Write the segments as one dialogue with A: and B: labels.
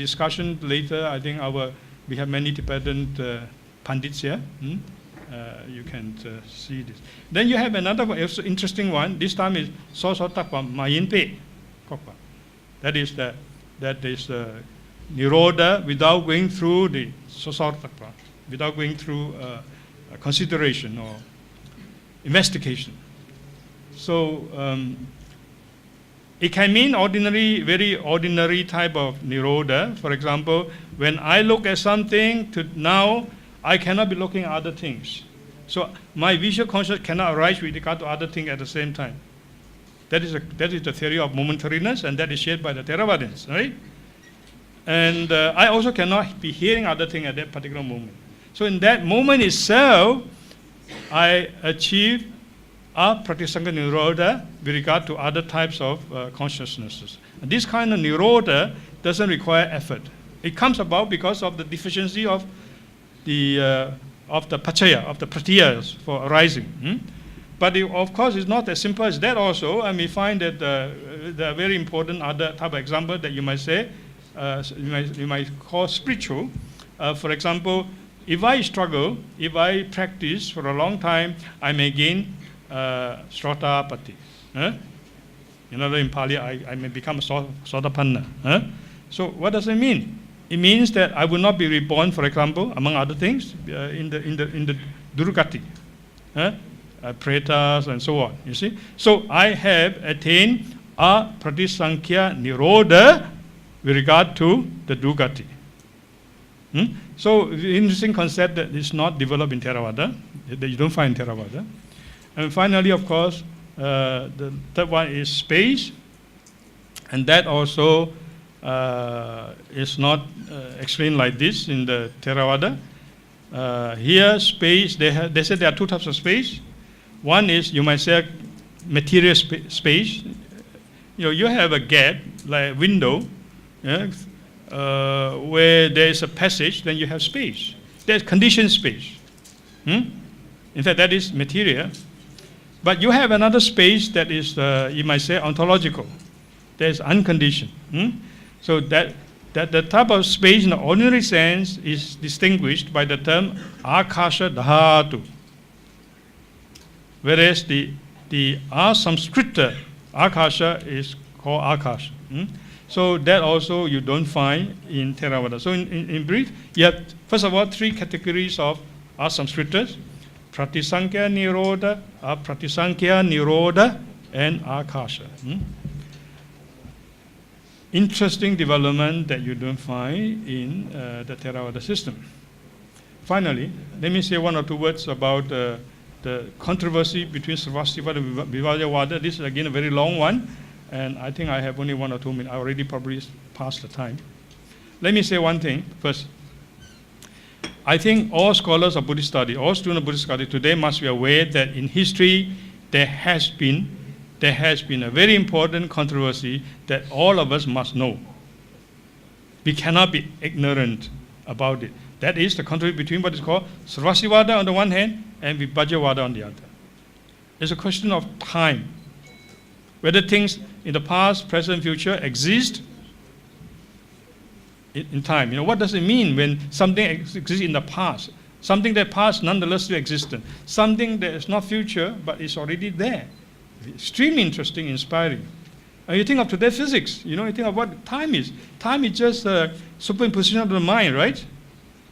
A: discussion later. I think we have many Tibetan Pandits here. You can see this. Then you have another interesting one. This time is Sosotakpa Mayinpe Kokpa. That is Nirodha without going through the Sosotakpa, without going through consideration or investigation. So it can mean ordinary, very ordinary type of Nirodha. For example, when I look at something now, I cannot be looking at other things. So my visual consciousness cannot arise with regard to other things at the same time. That is the theory of momentariness, and that is shared by the Theravadins, right? And I also cannot be hearing other things at that particular moment. So in that moment itself, I achieve a pratisanga nirodha with regard to other types of consciousnesses. And this kind of nirodha doesn't require effort. It comes about because of the deficiency of the pachaya, of the pratyas for arising. But of course, it's not as simple as that also, and we find that there are very important other type of example that you might say, you might call spiritual. For example, if I struggle, if I practice for a long time, I may gain Srotapati. In Pali, I may become a Sotapanna. So what does it mean? It means that I will not be reborn, for example, among other things, in the Durgati, Pretas and so on, you see. So I have attained a Pratisankhya Nirodha with regard to the Durgati. So interesting concept that is not developed in Theravada, that you don't find in Theravada. And finally, of course, the third one is space, and that also is not explained like this in the Theravada. Here, space, they say there are two types of space. One is, you might say, material space. You have a gap, like a window, where there is a passage, then you have space. There's conditioned space. In fact, that is material. But you have another space that is, you might say, ontological. There's unconditioned. So that the type of space in the ordinary sense is distinguished by the term akasha dhatu. Whereas the asamskrita akasha is called akasha. So that also you don't find in Theravada. So in brief, you have, first of all, three categories of asamskritas: Pratisankhya Nirodha, Pratisankhya Nirodha, and Akasha. Interesting development that you don't find in the Theravada system. Finally, let me say one or two words about the controversy between Sarvastivada and Vivajavada. This is again a very long one, and I think I have only 1 or 2 minutes. I already probably passed the time. Let me say one thing first. I think all scholars of Buddhist study, all students of Buddhist study today must be aware that in history there has been a very important controversy that all of us must know. We cannot be ignorant about it. That is the controversy between what is called Sarvastivada on the one hand and Vibhajyavada on the other. It's a question of time. Whether things in the past, present, future exist in time. What does it mean when something exists in the past? Something that past nonetheless still existent. Something that is not future but is already there. Extremely interesting, inspiring. And you think of today's physics, you think of what time is. Time is just a superimposition of the mind, right?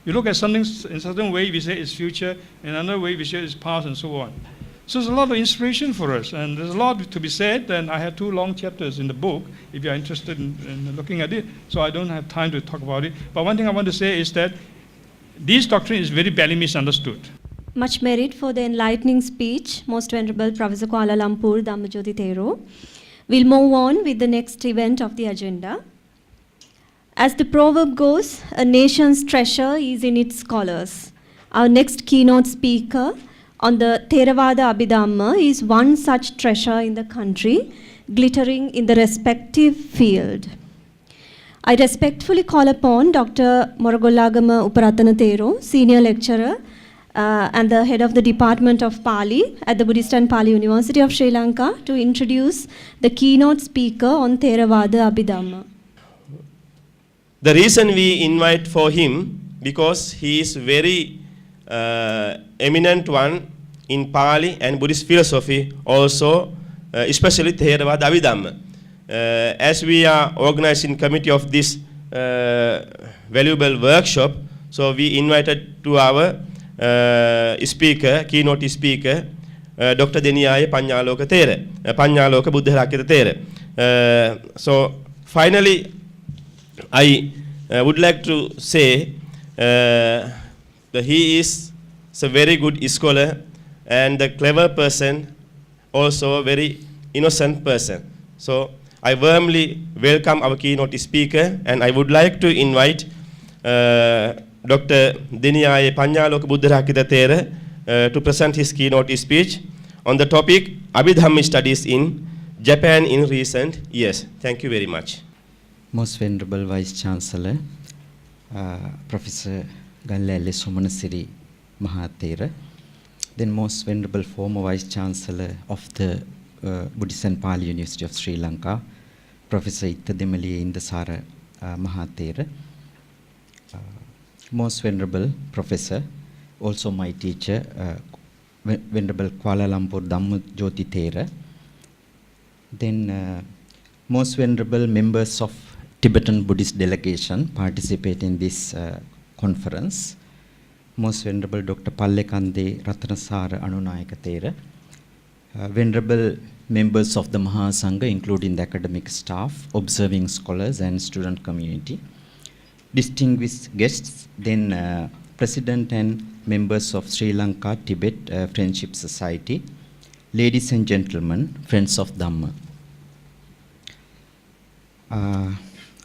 A: You look at something in a certain way, we say it's future, in another way we say it's past, and so on. So there's a lot of inspiration for us, and there's a lot to be said, and I have 2 long chapters in the book, if you're interested in looking at it, so I don't have time to talk about it. But one thing I want to say is that this doctrine is very badly misunderstood.
B: Much merit for the enlightening speech, Most Venerable Professor Kuala Lumpur Dhammajoti Thero. We'll move on with the next event of the agenda. As the proverb goes, a nation's treasure is in its scholars. Our next keynote speaker on the Theravada Abhdhamma is one such treasure in the country, glittering in the respective field. I respectfully call upon Dr. Moragolagama Uparattana Thero, Senior Lecturer and the Head of the Department of Pali at the Buddhist and Pali University of Sri Lanka, to introduce the keynote speaker on Theravada Abhdhamma.
C: The reason we invite for him, because he is very eminent one in Pali and Buddhist philosophy, also especially Theravada Abhdhamma. As we are organizing committee of this valuable workshop, so we invited to our speaker, keynote speaker, Dr. Deniyaya Panyaloka Thera, Panyaloka Buddha Rakita Thera. So finally, I would like to say that he is a very good scholar and a clever person, also a very innocent person. So I warmly welcome our keynote speaker, and I would like to invite Dr. Deniyaya Panyaloka Buddha Rakita Thera to present his keynote speech on the topic Abhdhamma studies in Japan in recent years. Thank you very much.
D: Most Venerable Vice Chancellor, Professor Gallele Somanasiri Mahathera, then Most Venerable former Vice Chancellor of the Buddhist and Pali University of Sri Lanka, Professor Ittademaliya Indasara Mahathera, Most Venerable Professor, also my teacher, Venerable Kuala Lumpur Dhamma Jyoti Thera, then Most Venerable members of Tibetan Buddhist delegation participate in this conference, Most Venerable Dr. Pallekande Ratnasara Anunayaka Thera, Venerable members of the Mahasangha, including the academic staff, observing scholars and student community, distinguished guests, then President and members of Sri Lanka Tibet Friendship Society, ladies and gentlemen, friends of Dhamma.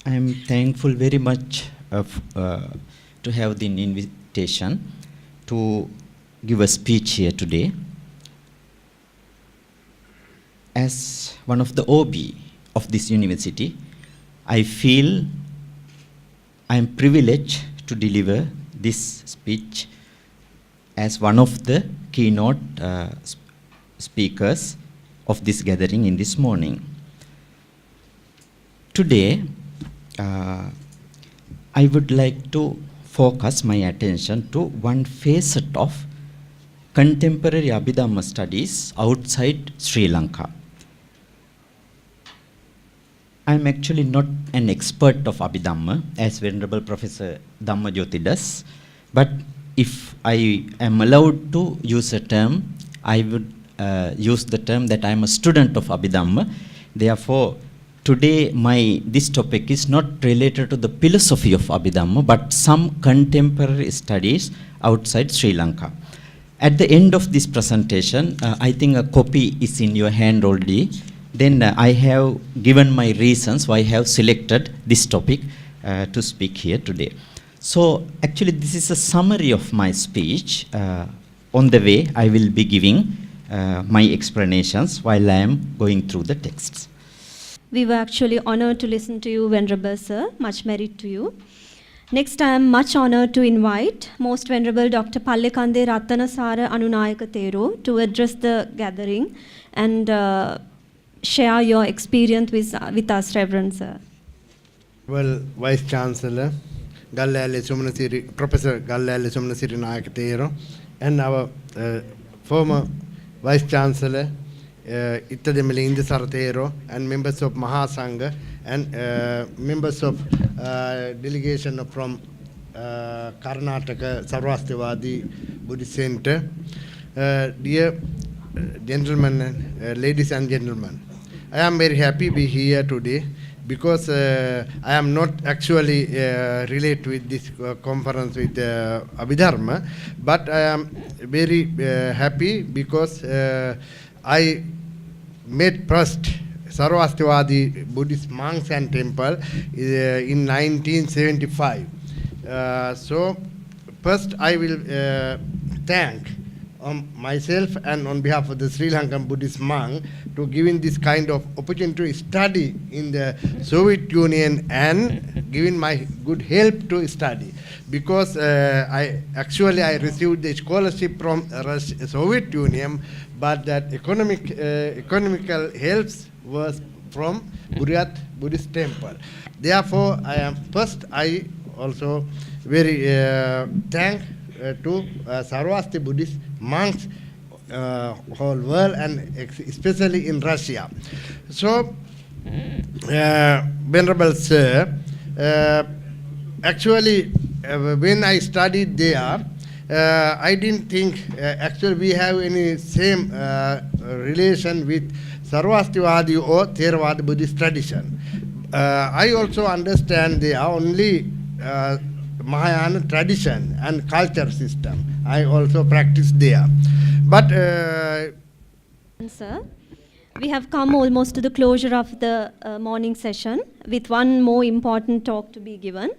D: I am thankful very much to have the invitation to give a speech here today. As one of the OB of this university, I feel I am privileged to deliver this speech as one of the keynote speakers of this gathering in this morning. Today, I would like to focus my attention to one facet of contemporary Abhdhamma studies outside Sri Lanka. I am actually not an expert of Abhdhamma, as Venerable Professor Dhamma Jyoti does, but if I am allowed to use a term, I would use the term that I am a student of Abhdhamma. Therefore, today this topic is not related to the philosophy of Abhdhamma, but some contemporary studies outside Sri Lanka. At the end of this presentation, I think a copy is in your hand already. Then I have given my reasons why I have selected this topic to speak here today. So actually this is a summary of my speech. On the way, I will be giving my explanations while I am going through the texts.
B: We were actually honored to listen to you, Venerable Sir. Much merit to you. Next, I am much honored to invite Most Venerable Dr. Pallekande Ratnasara Anunayaka Thero to address the gathering and share your experience with us, Reverend Sir.
E: Well, Vice Chancellor, Professor Gallele Somanasiri Nayaka Thero, and our former Vice Chancellor, Ittademaliya Indasara Thero, and members of Mahasangha, and members of delegation from Karnataka Sarvastivada Buddhist Center, dear gentlemen and ladies and gentlemen, I am very happy to be here today because I am not actually related with this conference with Abhdhamma, but I am very happy because I met first Sarvastivada Buddhist monks and temple in 1975. So first I will thank myself and on behalf of the Sri Lankan Buddhist monk to giving this kind of opportunity to study in the Soviet Union and giving my good help to study, because I received the scholarship from Soviet Union, but that economical help was from Buddhist temple. Therefore, I also very thank to Sarvastivada Buddhist monks whole world and especially in Russia. So, Venerable Sir, actually when I studied there, I didn't think actually we have any same relation with Sarvastivada or Theravada Buddhist tradition. I also understand they are only Mahayana tradition and culture system. I also practice there. But
B: Sir, we have come almost to the closure of the morning session with one more important talk to be given.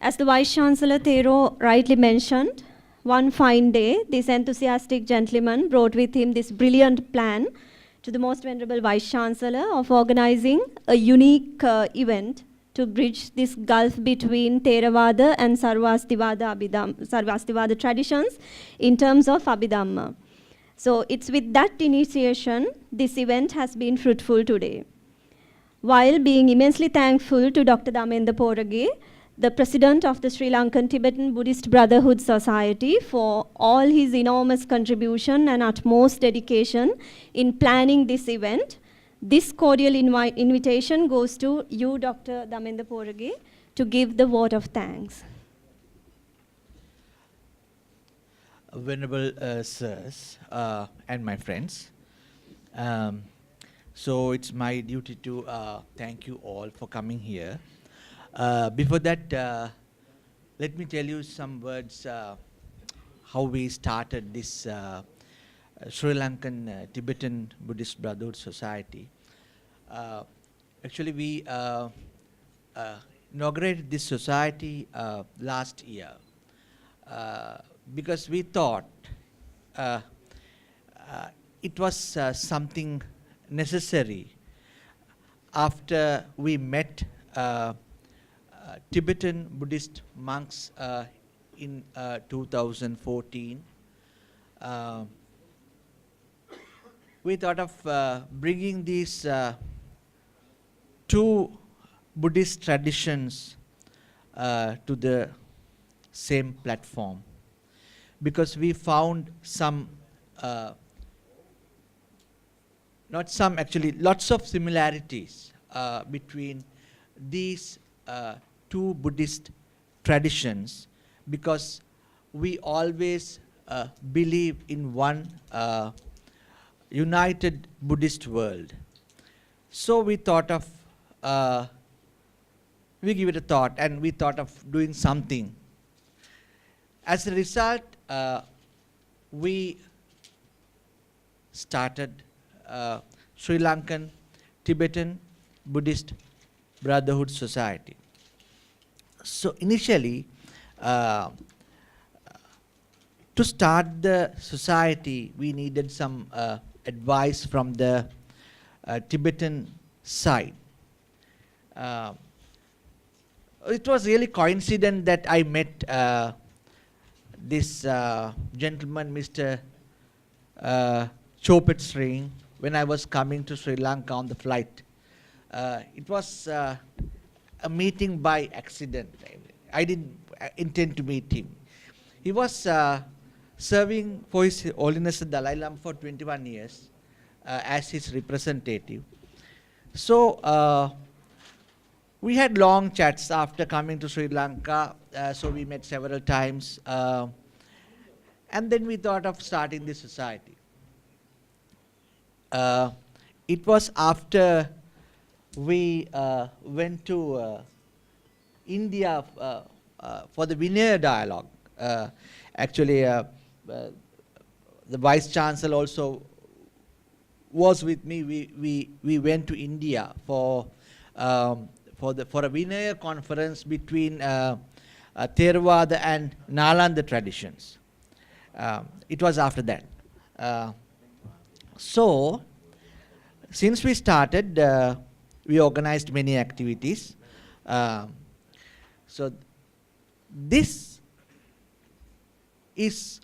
B: As the Vice Chancellor Thero rightly mentioned, one fine day, this enthusiastic gentleman brought with him this brilliant plan to the Most Venerable Vice Chancellor of organizing a unique event to bridge this gulf between Theravada and Sarvastivada traditions in terms of Abhdhamma. So it's with that initiation, this event has been fruitful today. While being immensely thankful to Dr. Dhamendra Porage, the president of the Sri Lankan Tibetan Buddhist Brotherhood Society, for all his enormous contribution and utmost dedication in planning this event, this cordial invitation goes to you, Dr. Dhamendra Porage, to give the vote of thanks.
F: Venerable sirs and my friends, so it's my duty to thank you all for coming here. Before that, let me tell you some words how we started this Sri Lankan Tibetan Buddhist Brotherhood Society. Actually, we inaugurated this society last year because we thought it was something necessary after we met Tibetan Buddhist monks in 2014. We thought of bringing these two Buddhist traditions to the same platform, because we found lots of similarities between these two Buddhist traditions, because we always believe in one united Buddhist world. So we thought of, we give it a thought, and we thought of doing something. As a result, we started Sri Lankan Tibetan Buddhist Brotherhood Society. So initially, to start the society, we needed some advice from the Tibetan side. It was really coincident that I met this gentleman, Mr. Chopet Sring, when I was coming to Sri Lanka on the flight. It was a meeting by accident. I didn't intend to meet him. He was serving for His Holiness the Dalai Lama for 21 years as his representative. So we had long chats after coming to Sri Lanka, so we met several times, and then we thought of starting this society. It was after we went to India for the Vinaya dialogue. Actually, the Vice Chancellor also was with me. We went to India for a Vinaya conference between Theravada and Nalanda traditions. It was after that. So, since we started, we organized many activities. So, this is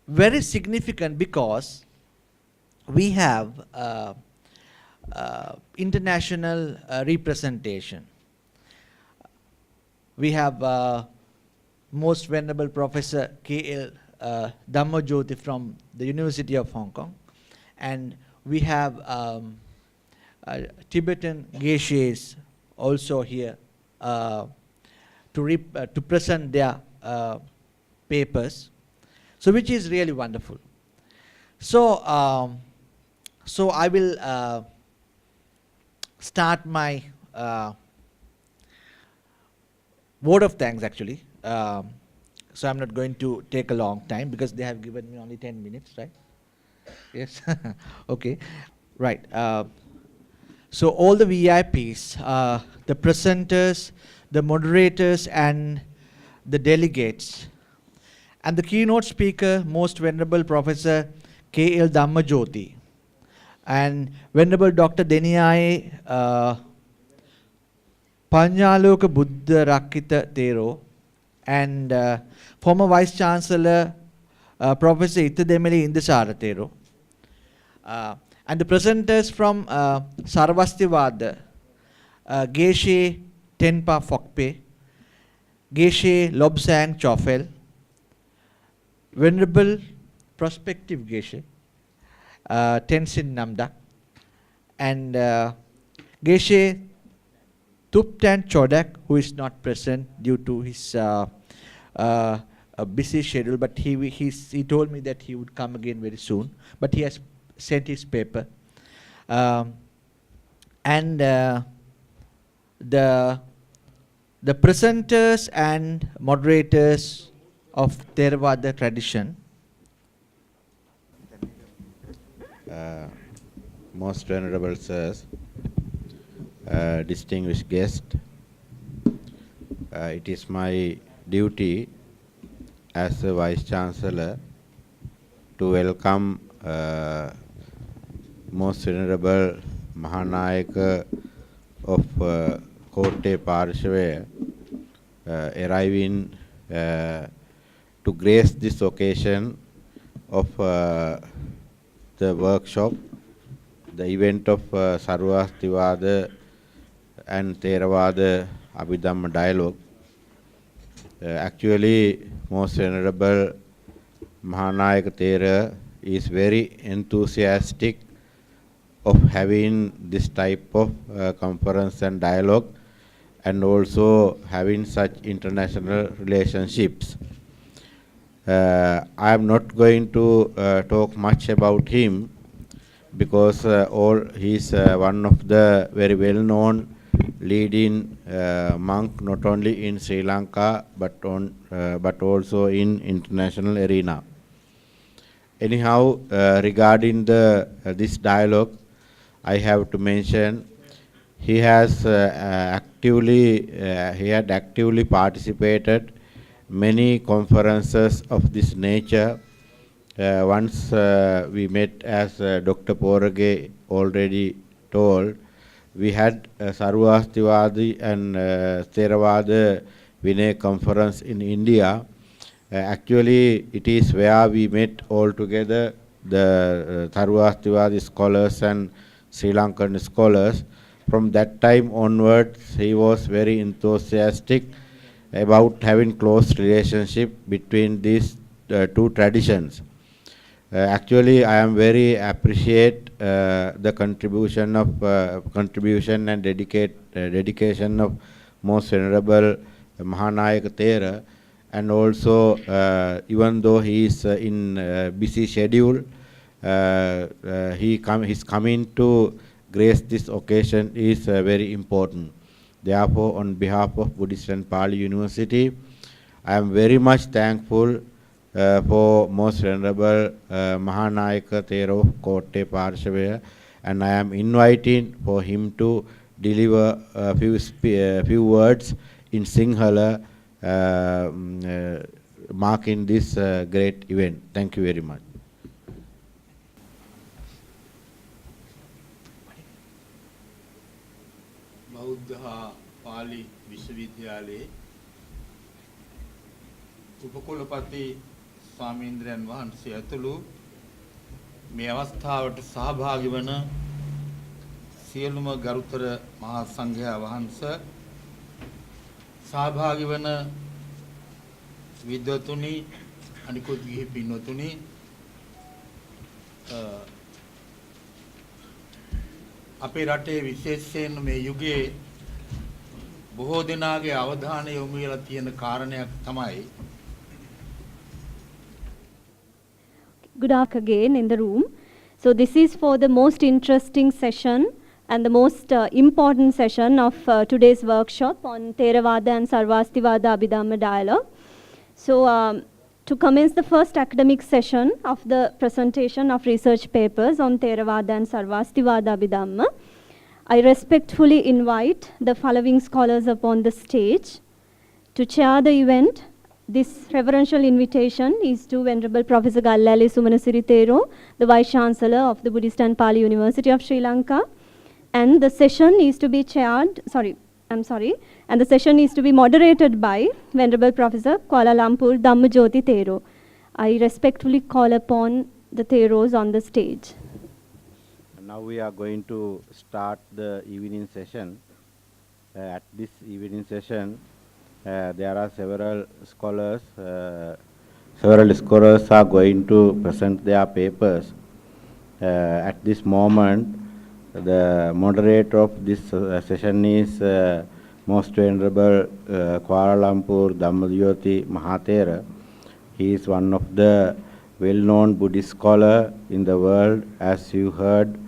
F: very significant because we have international representation. We have Most Venerable Professor K.L. Dhammajoti from the University of Hong Kong, and we have Tibetan geshes also here to present their papers, so which is really wonderful. So so I will start my word of thanks actually. So I'm not going to take a long time because they have given me only 10 minutes, right? Yes. Okay. Right. So all the VIPs, the presenters, the moderators, and the delegates, and the keynote speaker, Most Venerable Professor K.L. Dhammajoti, and Venerable Dr. Deniyai Panyaloka Buddha Rakita Thero, and former Vice Chancellor Professor Ithademili Indasara Thero, and the presenters from Sarvastivada, Geshe Tenpa Fokpe, Geshe Lobsang Chofel, Venerable Prospective Geshe Tenzin Namdak, and Geshe Thupten Chodak, who is not present due to his a busy schedule, but he told me that he would come again very soon, but he has sent his paper. And the presenters and moderators of Theravada tradition,
G: Most Venerable Sirs, distinguished guest, it is my duty as a Vice Chancellor to welcome Most Venerable Mahanayaka of Kotte Parishvaya arriving to grace this occasion of the workshop, the event of Sarvastivada and Theravada Abhdhamma dialogue. Actually, Most Venerable Mahanayaka Thera is very enthusiastic of having this type of conference and dialogue, and also having such international relationships. I am not going to talk much about him because he is one of the very well-known leading monk, not only in Sri Lanka but also in international arena. Anyhow, regarding this dialogue, I have to mention he has actively participated many conferences of this nature. Once we met, as Dr. Porage already told, we had Sarvastivada and Theravada Vinay conference in India. Actually, it is where we met all together, the Sarvastivada scholars and Sri Lankan scholars. From that time onwards, he was very enthusiastic about having close relationship between these two traditions. Actually, I am very appreciate the contribution and dedication of Most Venerable Mahanayaka Thera, and also even though he is in busy schedule, his coming to grace this occasion is very important. Therefore, on behalf of Buddhist and Pali University, I am very much thankful for Most Venerable Mahanayaka Thera of Kotte Parishvaya, and I am inviting for him to deliver a few words in Sinhala marking this great event. Thank you very much.
H: බෞද්ධ පාලි විශ්වවිද්‍යාලයේ උපකුලපති ස්වාමීන්ද්‍රයන් වහන්සේ ඇතුළු මේ අවස්ථාවට සහභාගී වන සියලුම ගරුතර මහා සංඝයා වහන්සේ සහභාගී වන විද්වතුනි අනිකුත් ගිහි පින්වතුනි අපේ රටේ විශේෂයෙන් මේ යුගයේ බොහෝ දෙනාගේ අවධානය යොමු වෙලා තියෙන කාරණයක් තමයි
B: Good afternoon again in the room. So this is for the most interesting session and the most important session of today's workshop on Theravada and Sarvastivada Abhdhamma dialogue. So to commence the first academic session of the presentation of research papers on Theravada and Sarvastivada Abhdhamma, I respectfully invite the following scholars upon the stage to chair the event. This reverential invitation is to Venerable Professor Gallali Sumanasiri Thero, the Vice Chancellor of the Buddhist and Pali University of Sri Lanka. And the session is to be and the session is to be moderated by Venerable Professor Kuala Lumpur Dhammajyoti Thero. I respectfully call upon the Theros on the stage.
G: Now we are going to start the evening session. At this evening session, there are several scholars. Several scholars are going to present their papers. At this moment, the moderator of this session is Most Venerable Kuala Lumpur Dhammajyoti Mahathera. He is one of the well-known Buddhist scholar in the world, as you heard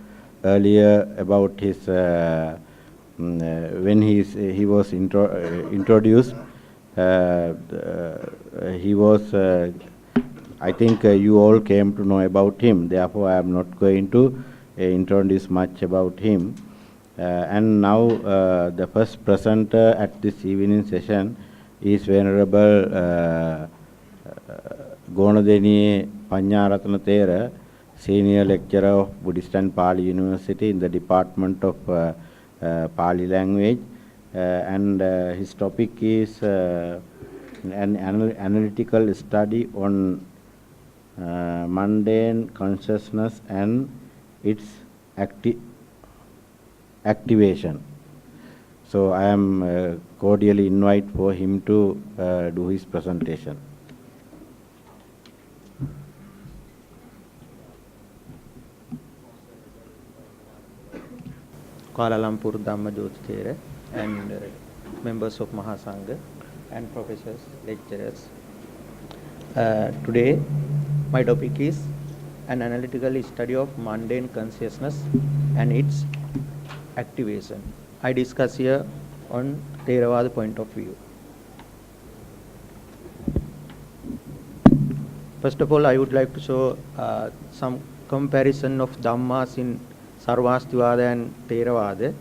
G: earlier about his when he was introduced. He was I think you all came to know about him. Therefore, I am not going to introduce much about him. And now the first presenter at this evening session is Venerable Gonadeni Panyaratana Thera, Senior Lecturer of Buddhist and Pali University in the Department of Pali Language. And his topic is an analytical study on mundane consciousness and its activation. So I am cordially invite for him to do his presentation.
I: Kuala Lumpur Dhammajyoti Thera and members of Mahasangha and professors, lecturers. Today my topic is an analytical study of mundane consciousness and its activation. I discuss here on Theravada point of view. First of all, I would like to show some comparison of Dhammas in Sarvastivada and Theravada.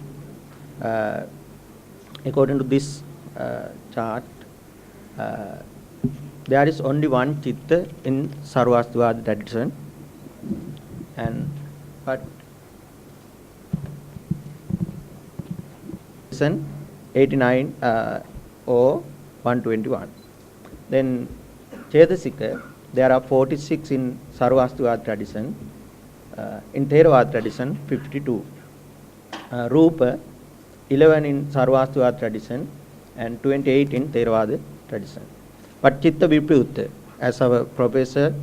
I: According to this chart, there is only one chitta in Sarvastivada tradition, but 89 or 121. Then Chetasika, there are 46 in Sarvastivada tradition. In Theravada tradition, 52. Rupa, 11 in Sarvastivada tradition and 28 in Theravada tradition. But Chitta Viprayutta, as our professor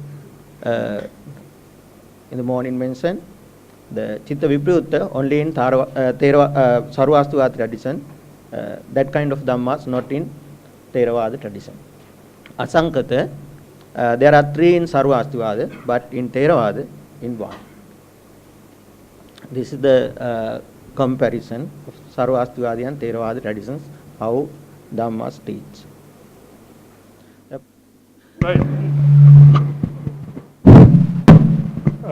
I: in the morning mentioned, the Chitta Viprayutta only in Sarvastivada tradition. That kind of Dhammas not in Theravada tradition. Asankata, there are 3 in Sarvastivada, but in Theravada, in 1. This is the comparison of Sarvastivada and Theravada traditions, how Dhammas teach. Yep.
A: Right.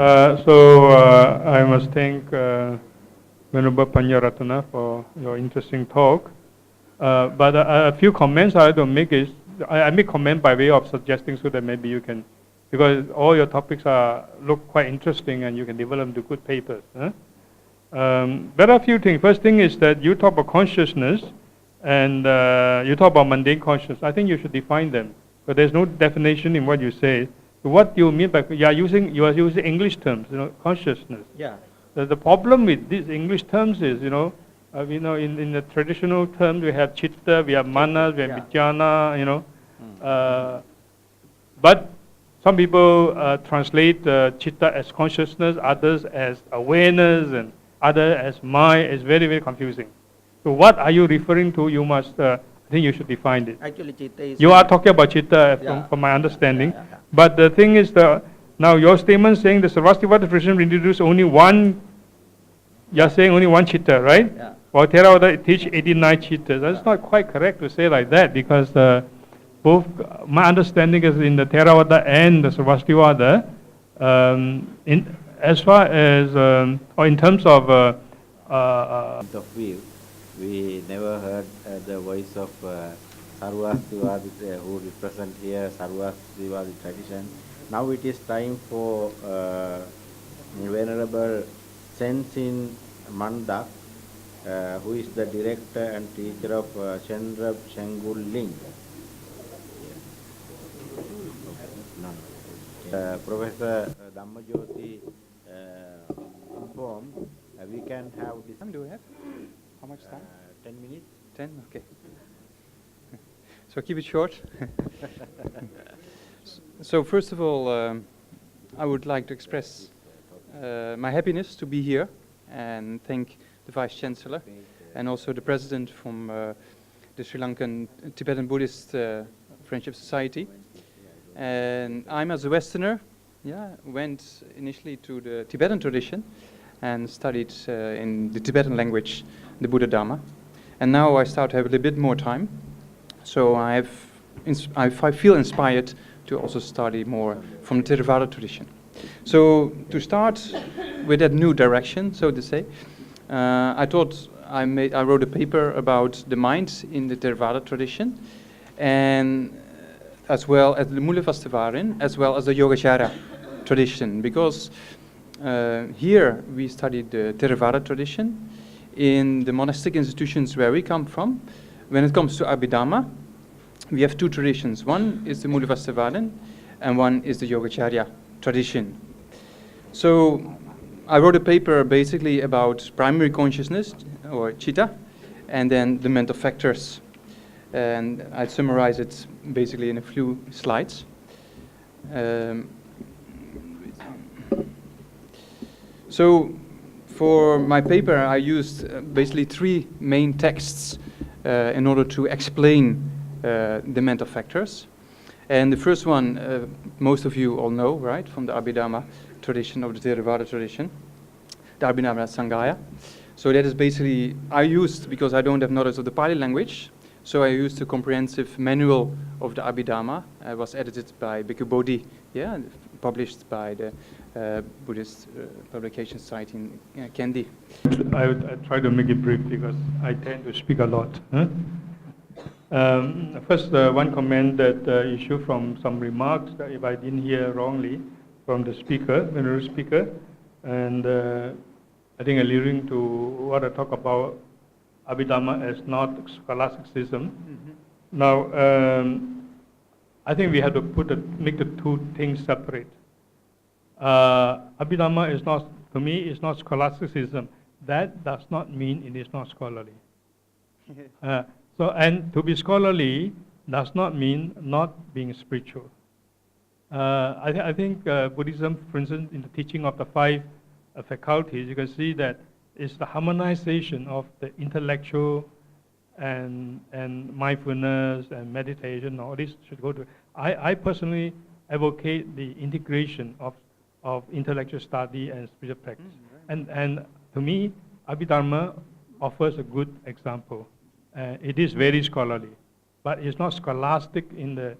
A: I must thank Venerable Panyaratana for your interesting talk. But a few comments I have to make is, I make comment by way of suggesting so that maybe you can, because all your topics look quite interesting and you can develop into good papers. There are a few things. First thing is that you talk about consciousness and you talk about mundane consciousness. I think you should define them, but there's no definition in what you say. So what do you mean by you are using English terms, consciousness.
I: Yeah.
A: The problem with these English terms is, in the traditional terms we have chitta, we have manas, we have vijnana, but some people translate chitta as consciousness, others as awareness, and others as mind. It's very, very confusing. So what are you referring to? You must, I think you should define it.
I: Actually, chitta is...
A: You are talking about chitta from my understanding. But the thing is, now your statement saying the Sarvastivada tradition introduced only one, you're saying only one chitta, right?
I: Yeah.
A: While Theravada teach 89 chittas. That's not quite correct to say like that, because both, my understanding is in the Theravada and the Sarvastivada, as far as, or in terms of
G: view, we never heard the voice of Sarvastivada who represent here Sarvastivada tradition. Now it is time for Venerable Sensin Mandak, who is the director and teacher of Chendrab Shengul Ling. Professor Dhammajyoti informed we can have this.
J: How do we have? How much time?
G: 10 minutes.
J: 10? Okay. So keep it short. So first of all, I would like to express my happiness to be here and thank the Vice Chancellor and also the President from the Sri Lankan Tibetan Buddhist Friendship Society. And I'm, as a Westerner, went initially to the Tibetan tradition and studied in the Tibetan language, the Buddha Dharma. And now I start to have a little bit more time. So I feel inspired to also study more from the Theravada tradition. So to start with that new direction, so to say, I thought I wrote a paper about the mind in the Theravada tradition, and as well as the Mulavastavarin, as well as the Yogacara tradition, because here we studied the Theravada tradition in the monastic institutions where we come from. When it comes to Abhidhamma, we have two traditions. One is the Mulavastavarin, and one is the Yogacarya tradition. So I wrote a paper basically about primary consciousness, or chitta, and then the mental factors. And I summarize it basically in a few slides. So for my paper, I used basically three main texts in order to explain the mental factors. And the first one, most of you all know, right, from the Abhidhamma tradition of the Theravada tradition, the Abhidhamma Sangaya. So that is basically, I used, because I don't have knowledge of the Pali language, so I used a comprehensive manual of the Abhidhamma. It was edited by BPU Bodhi, published by the Buddhist Publication Society in Kandy.
A: I try to make it brief because I tend to speak a lot. First, one comment that issue from some remarks that if I didn't hear wrongly from the speaker, venerable speaker, and I think alluding to what I talk about Abhidhamma as not scholasticism. Mm-hmm. Now, I think we have to make the two things separate. Abhidhamma is not, to me, is not scholasticism. That does not mean it is not scholarly. And to be scholarly does not mean not being spiritual. I think Buddhism, for instance, in the teaching of the five faculties, you can see that it's the harmonization of the intellectual and mindfulness and meditation. All this should go to. I personally advocate the integration of intellectual study and spiritual practice. And to me, Abhidhamma offers a good example. It is very scholarly, but it's not scholastic in the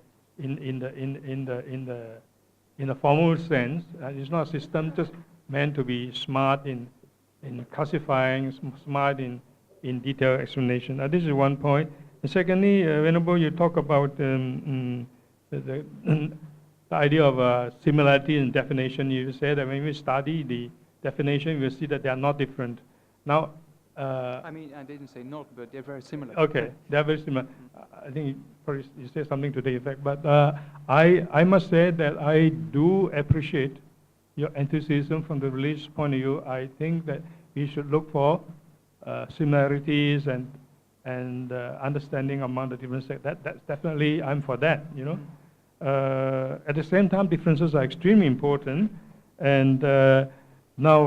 A: formal sense. It's not a system just meant to be smart in classifying, smart in detailed explanation. This is one point. And secondly, Venerable, you talk about the idea of similarity in definition. You say that when we study the definition, we'll see that they are not different. Now,
J: I mean, I didn't say not, but they're very similar.
A: Okay, they're very similar. I think you said something to the effect, but I must say that I do appreciate your enthusiasm from the religious point of view, I think that we should look for similarities and understanding among the different sects. That's definitely, I'm for that, you know. At the same time, differences are extremely important. And now,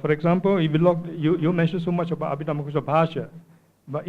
A: for example, if you look, you mentioned so much about Abhidhamma Bhasha, but